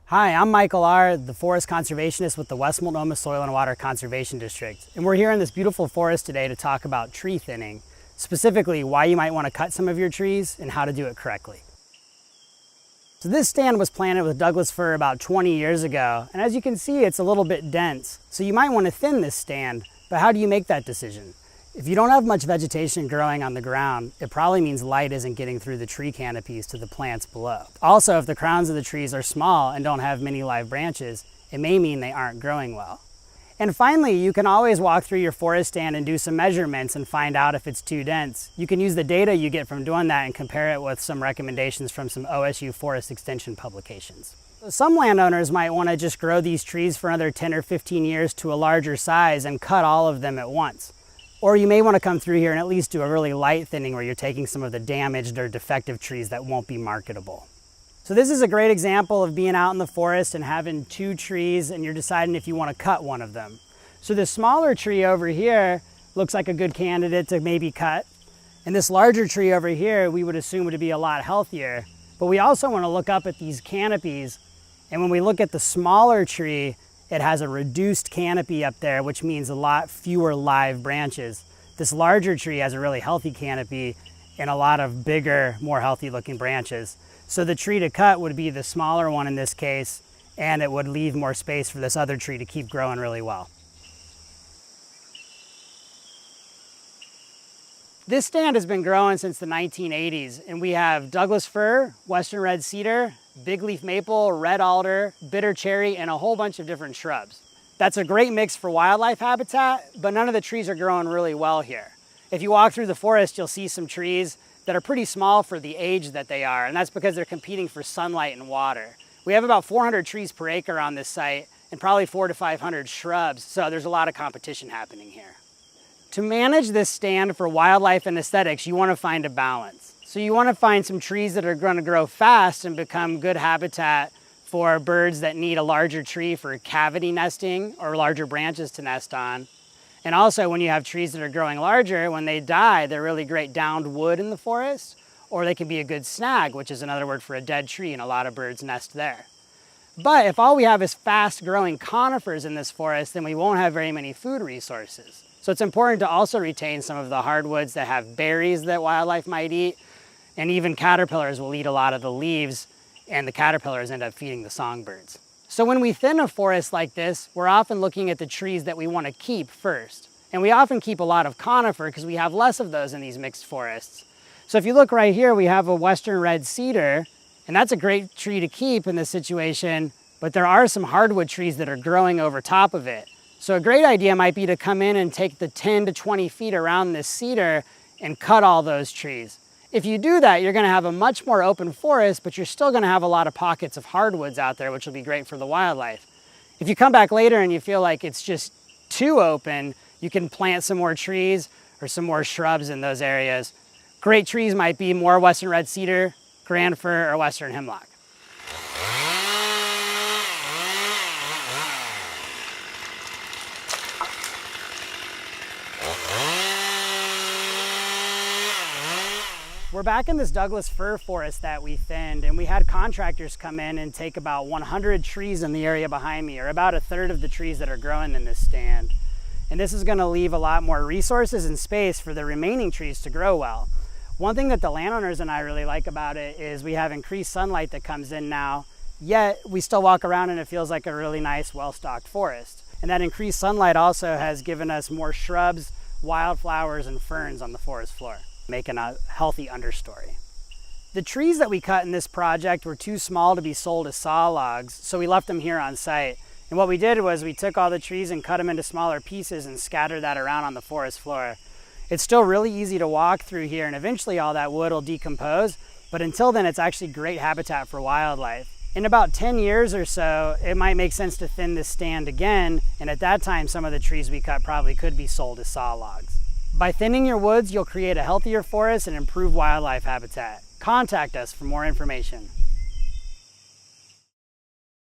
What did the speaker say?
Hi, I'm Michael Ahr, the forest conservationist with the West Multnomah Soil and Water Conservation District. And we're here in this beautiful forest today to talk about tree thinning, specifically why you might want to cut some of your trees and how to do it correctly. So this stand was planted with Douglas fir about 20 years ago, and as you can see, it's a little bit dense. So you might want to thin this stand, but how do you make that decision? If you don't have much vegetation growing on the ground, it probably means light isn't getting through the tree canopies to the plants below. Also, if the crowns of the trees are small and don't have many live branches, it may mean they aren't growing well. And finally, you can always walk through your forest stand and do some measurements and find out if it's too dense. You can use the data you get from doing that and compare it with some recommendations from some OSU forest extension publications. So some landowners might want to just grow these trees for another 10 or 15 years to a larger size and cut all of them at once. Or you may want to come through here and at least do a really light thinning where you're taking some of the damaged or defective trees that won't be marketable. So this is a great example of being out in the forest and having two trees and you're deciding if you want to cut one of them. So this smaller tree over here looks like a good candidate to maybe cut. And this larger tree over here we would assume would be a lot healthier. But we also want to look up at these canopies, and when we look at the smaller tree, it has a reduced canopy up there, which means a lot fewer live branches. This larger tree has a really healthy canopy and a lot of bigger, more healthy looking branches. So the tree to cut would be the smaller one in this case, and it would leave more space for this other tree to keep growing really well. This stand has been growing since the 1980s, and we have Douglas fir, western red cedar, big leaf maple, red alder, bitter cherry, and a whole bunch of different shrubs. That's a great mix for wildlife habitat, but none of the trees are growing really well here. If you walk through the forest, you'll see some trees that are pretty small for the age that they are, and that's because they're competing for sunlight and water. We have about 400 trees per acre on this site and probably 400 to 500 shrubs, so there's a lot of competition happening here. To manage this stand for wildlife and aesthetics, you want to find a balance. So you want to find some trees that are going to grow fast and become good habitat for birds that need a larger tree for cavity nesting or larger branches to nest on. And also when you have trees that are growing larger, when they die, they're really great downed wood in the forest, or they can be a good snag, which is another word for a dead tree, and a lot of birds nest there. But if all we have is fast growing conifers in this forest, then we won't have very many food resources. So it's important to also retain some of the hardwoods that have berries that wildlife might eat, and even caterpillars will eat a lot of the leaves, and the caterpillars end up feeding the songbirds. So when we thin a forest like this, we're often looking at the trees that we want to keep first. And we often keep a lot of conifer because we have less of those in these mixed forests. So if you look right here, we have a western red cedar, and that's a great tree to keep in this situation, but there are some hardwood trees that are growing over top of it. So a great idea might be to come in and take the 10 to 20 feet around this cedar and cut all those trees. If you do that, you're going to have a much more open forest, but you're still going to have a lot of pockets of hardwoods out there, which will be great for the wildlife. If you come back later and you feel like it's just too open, you can plant some more trees or some more shrubs in those areas. Great trees might be more western red cedar, grand fir, or western hemlock. We're back in this Douglas fir forest that we thinned, and we had contractors come in and take about 100 trees in the area behind me, or about a third of the trees that are growing in this stand. And this is going to leave a lot more resources and space for the remaining trees to grow well. One thing that the landowners and I really like about it is we have increased sunlight that comes in now, yet we still walk around and it feels like a really nice, well-stocked forest. And that increased sunlight also has given us more shrubs, wildflowers, and ferns on the forest floor, making a healthy understory. The trees that we cut in this project were too small to be sold as saw logs, so we left them here on site. And what we did was we took all the trees and cut them into smaller pieces and scattered that around on the forest floor. It's still really easy to walk through here, and eventually all that wood will decompose, but until then it's actually great habitat for wildlife. In about 10 years or so, it might make sense to thin this stand again, and at that time some of the trees we cut probably could be sold as saw logs. By thinning your woods, you'll create a healthier forest and improve wildlife habitat. Contact us for more information.